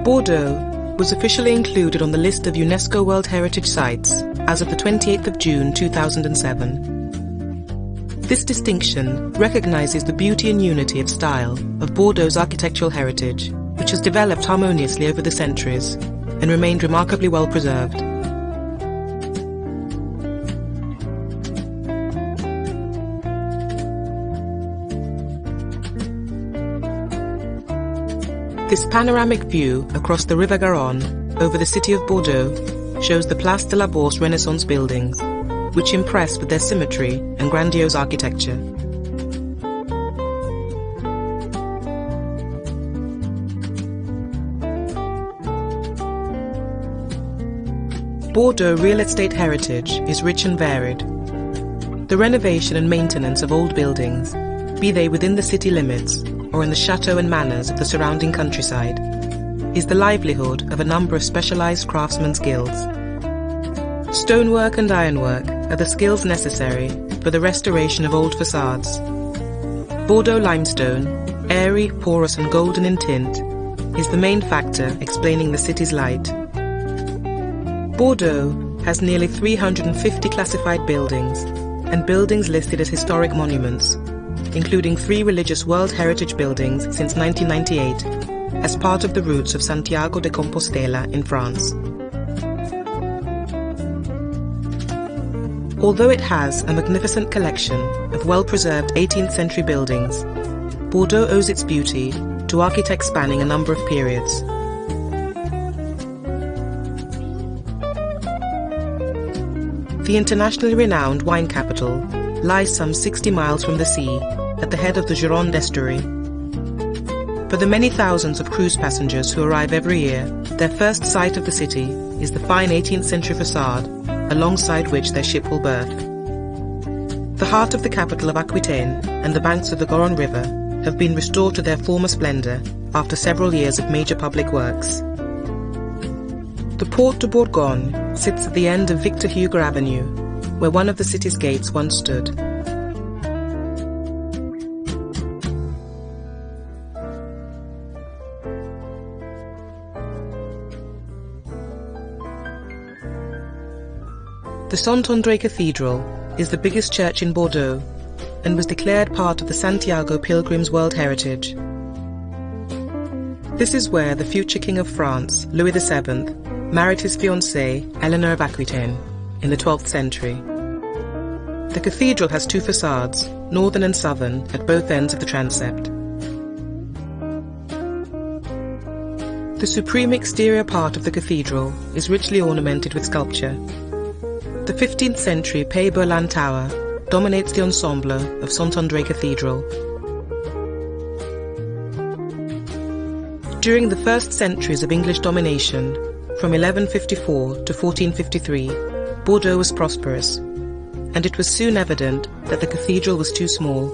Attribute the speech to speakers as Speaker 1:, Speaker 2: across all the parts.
Speaker 1: Bordeaux was officially included on the list of UNESCO World Heritage Sites as of the 28th of June 2007. This distinction recognizes the beauty and unity of style of Bordeaux's architectural heritage, which has developed harmoniously over the centuries and remained remarkably well preserved. This panoramic view across the River Garonne over the city of Bordeaux shows the Place de la Bourse Renaissance buildings, which impress with their symmetry and grandiose architecture. Bordeaux real estate heritage is rich and varied. The renovation and maintenance of old buildings, be they within the city limits or in the chateaux and manors of the surrounding countryside, is the livelihood of a number of specialized craftsmen's guilds. Stonework and ironwork are the skills necessary for the restoration of old facades. Bordeaux limestone, airy, porous and golden in tint, is the main factor explaining the city's light. Bordeaux has nearly 350 classified buildings and buildings listed as historic monuments, including 3 religious World Heritage buildings since 1998, as part of the routes of Santiago de Compostela in France. Although it has a magnificent collection of well-preserved 18th century buildings, Bordeaux owes its beauty to architects spanning a number of periods. The internationally renowned wine capital lies some 60 miles from the sea, at the head of the Gironde estuary. For the many thousands of cruise passengers who arrive every year, their first sight of the city is the fine 18th century facade, alongside which their ship will berth. The heart of the capital of Aquitaine and the banks of the Garonne River have been restored to their former splendor after several years of major public works. The Porte de Bourgogne sits at the end of Victor Hugo Avenue, where one of the city's gates once stood. The Saint-André Cathedral is the biggest church in Bordeaux and was declared part of the Santiago Pilgrims World Heritage. This is where the future King of France, Louis VII, married his fiancée, Eleanor of Aquitaine, in the 12th century. The cathedral has 2 facades, northern and southern, at both ends of the transept. The supreme exterior part of the cathedral is richly ornamented with sculpture. The 15th century Pays Berlin Tower dominates the ensemble of Saint-André Cathedral. During the first centuries of English domination, from 1154 to 1453, Bordeaux was prosperous, and it was soon evident that the cathedral was too small.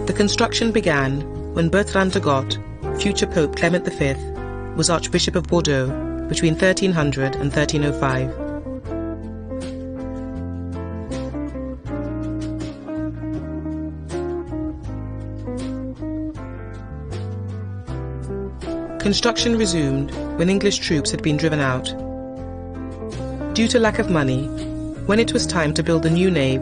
Speaker 1: The construction began when Bertrand de Goth, future Pope Clement V, was Archbishop of Bordeaux between 1300 and 1305. Construction resumed when English troops had been driven out. Due to lack of money, when it was time to build a new nave,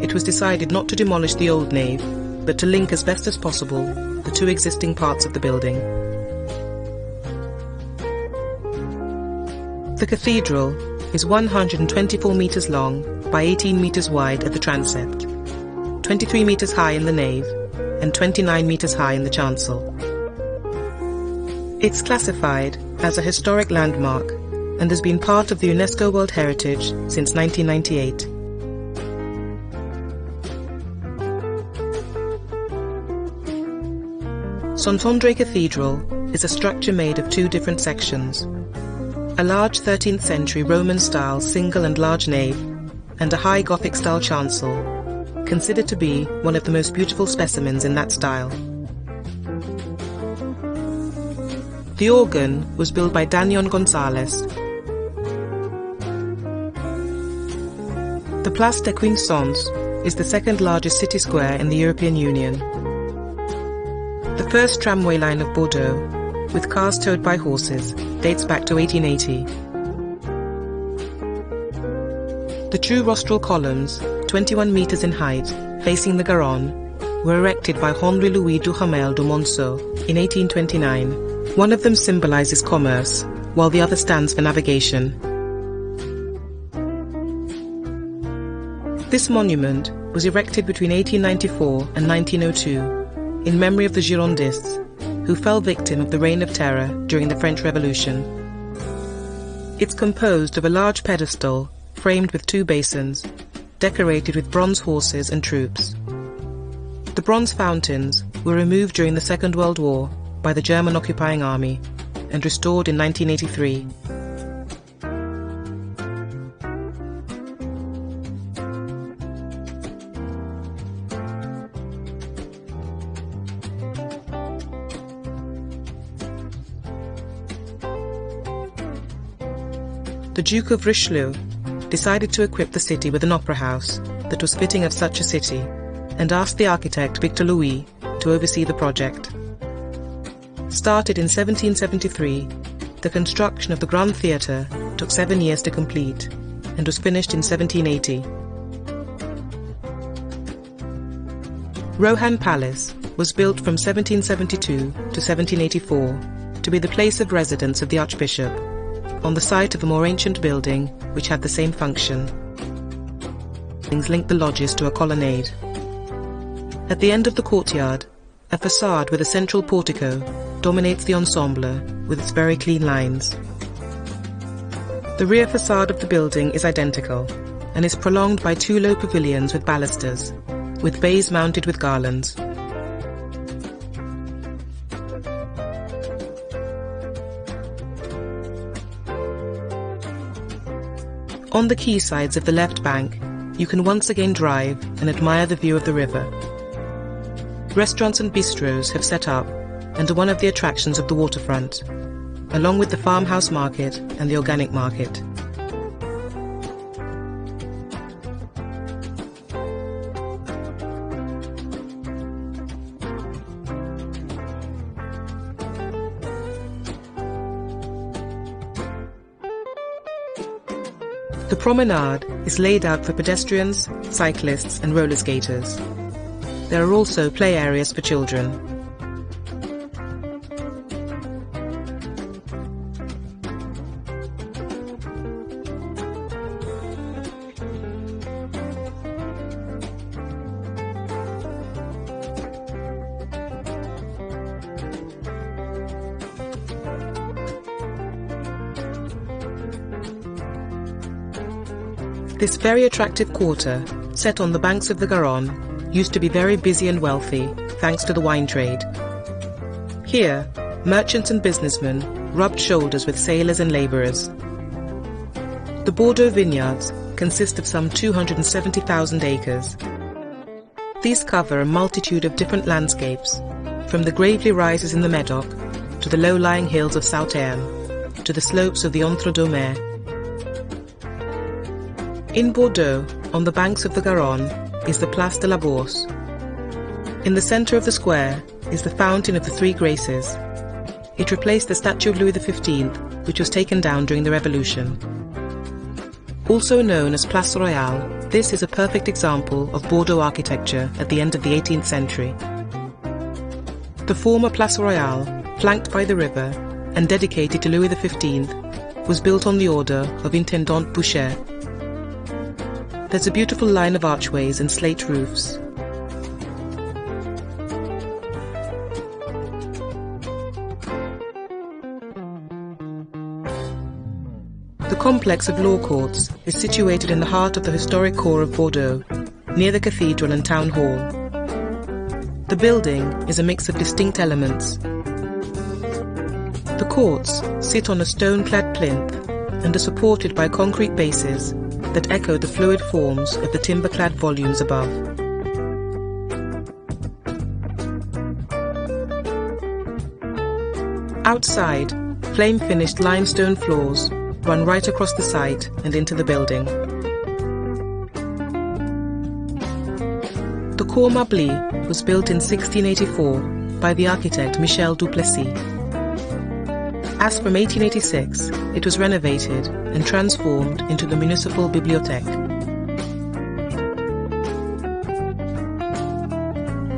Speaker 1: it was decided not to demolish the old nave, but to link as best as possible the 2 existing parts of the building. The cathedral is 124 meters long by 18 meters wide at the transept, 23 meters high in the nave, and 29 meters high in the chancel. It's classified as a historic landmark and has been part of the UNESCO World Heritage since 1998. Saint-André Cathedral is a structure made of 2 different sections: a large 13th century Roman-style single and large nave, and a high Gothic-style chancel, considered to be one of the most beautiful specimens in that style. The organ was built by Daniel Gonzalez. The Place des Quinçons is the 2nd largest city square in the European Union. The first tramway line of Bordeaux with cars towed by horses, dates back to 1880. The true rostral columns, 21 meters in height, facing the Garonne, were erected by Henri Louis Duhamel de Monceau in 1829. One of them symbolizes commerce, while the other stands for navigation. This monument was erected between 1894 and 1902 in memory of the Girondists, who fell victim of the Reign of Terror during the French Revolution. It's composed of a large pedestal framed with 2 basins, decorated with bronze horses and troops. The bronze fountains were removed during the Second World War by the German occupying army and restored in 1983. The Duke of Richelieu decided to equip the city with an opera house that was fitting of such a city, and asked the architect Victor Louis to oversee the project. Started in 1773, the construction of the Grand Theatre took 7 years to complete and was finished in 1780. Rohan Palace was built from 1772 to 1784 to be the place of residence of the Archbishop, on the site of a more ancient building which had the same function. Things linked the lodges to a colonnade. At the end of the courtyard, a facade with a central portico dominates the ensemble with its very clean lines. The rear facade of the building is identical and is prolonged by 2 low pavilions with balusters, with bays mounted with garlands. On the quaysides of the left bank, you can once again drive and admire the view of the river. Restaurants and bistros have set up and are one of the attractions of the waterfront, along with the farmhouse market and the organic market. The promenade is laid out for pedestrians, cyclists and roller skaters. There are also play areas for children. This very attractive quarter, set on the banks of the Garonne, used to be very busy and wealthy, thanks to the wine trade. Here, merchants and businessmen rubbed shoulders with sailors and labourers. The Bordeaux vineyards consist of some 270,000 acres. These cover a multitude of different landscapes, from the gravely rises in the Medoc, to the low-lying hills of Sauternes, to the slopes of the Entre-deux-Mers. In Bordeaux, on the banks of the Garonne, is the Place de la Bourse. In the centre of the square is the Fountain of the Three Graces. It replaced the statue of Louis XV, which was taken down during the Revolution. Also known as Place Royale, this is a perfect example of Bordeaux architecture at the end of the 18th century. The former Place Royale, flanked by the river and dedicated to Louis XV, was built on the order of Intendant Boucher. There's a beautiful line of archways and slate roofs. The complex of law courts is situated in the heart of the historic core of Bordeaux, near the cathedral and town hall. The building is a mix of distinct elements. The courts sit on a stone-clad plinth and are supported by concrete bases that echo the fluid forms of the timber-clad volumes above. Outside, flame-finished limestone floors run right across the site and into the building. The Cour Mably was built in 1684 by the architect Michel Duplessis. As from 1886, it was renovated and transformed into the municipal bibliothèque.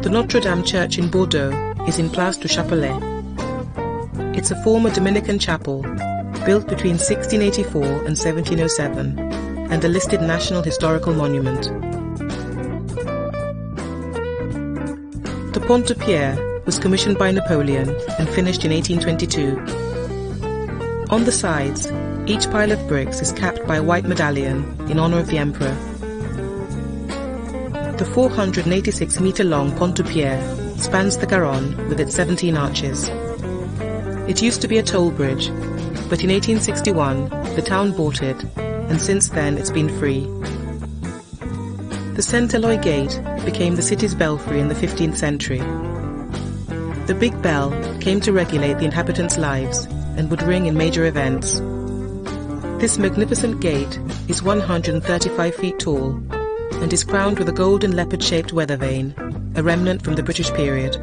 Speaker 1: The Notre Dame Church in Bordeaux is in Place du Chapelet. It's a former Dominican chapel, built between 1684 and 1707, and a listed National Historical Monument. The Pont-de-Pierre was commissioned by Napoleon and finished in 1822. On the sides, each pile of bricks is capped by a white medallion in honor of the emperor. The 486-meter-long Pont-de-Pierre spans the Garonne with its 17 arches. It used to be a toll bridge, but in 1861 the town bought it, and since then it's been free. The Saint-Éloi Gate became the city's belfry in the 15th century. The big bell came to regulate the inhabitants' lives and would ring in major events. This magnificent gate is 135 feet tall and is crowned with a golden leopard-shaped weather vane, a remnant from the British period.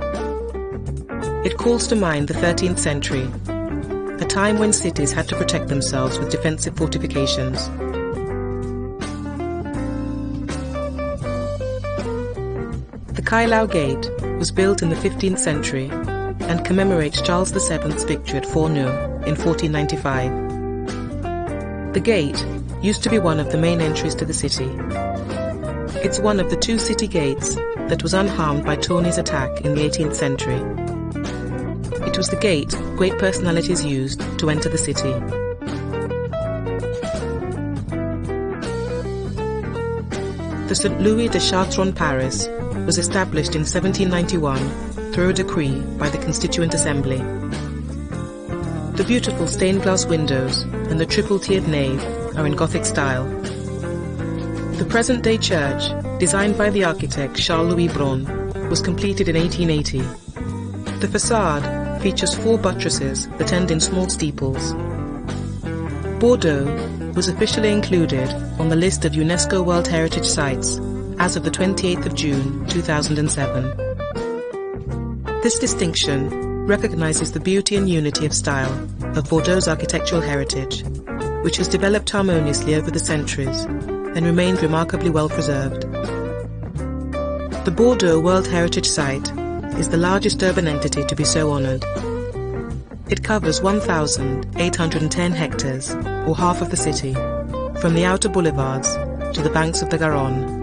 Speaker 1: It calls to mind the 13th century, a time when cities had to protect themselves with defensive fortifications. The Caillau Gate was built in the 15th century and commemorates Charles VII's victory at Fourneaux in 1495. The gate used to be one of the main entries to the city. It's one of the 2 city gates that was unharmed by Tourney's attack in the 18th century. It was the gate great personalities used to enter the city. The St. Louis de Chartres en Paris was established in 1791 through a decree by the Constituent Assembly. The beautiful stained glass windows and the triple-tiered nave are in Gothic style. The present-day church, designed by the architect Charles-Louis Braun, was completed in 1880. The facade features 4 buttresses that end in small steeples. Bordeaux was officially included on the list of UNESCO World Heritage Sites as of the 28th of June 2007. This distinction recognizes the beauty and unity of style of Bordeaux's architectural heritage, which has developed harmoniously over the centuries and remained remarkably well preserved. The Bordeaux World Heritage Site is the largest urban entity to be so honored. It covers 1,810 hectares, or half of the city, from the outer boulevards to the banks of the Garonne.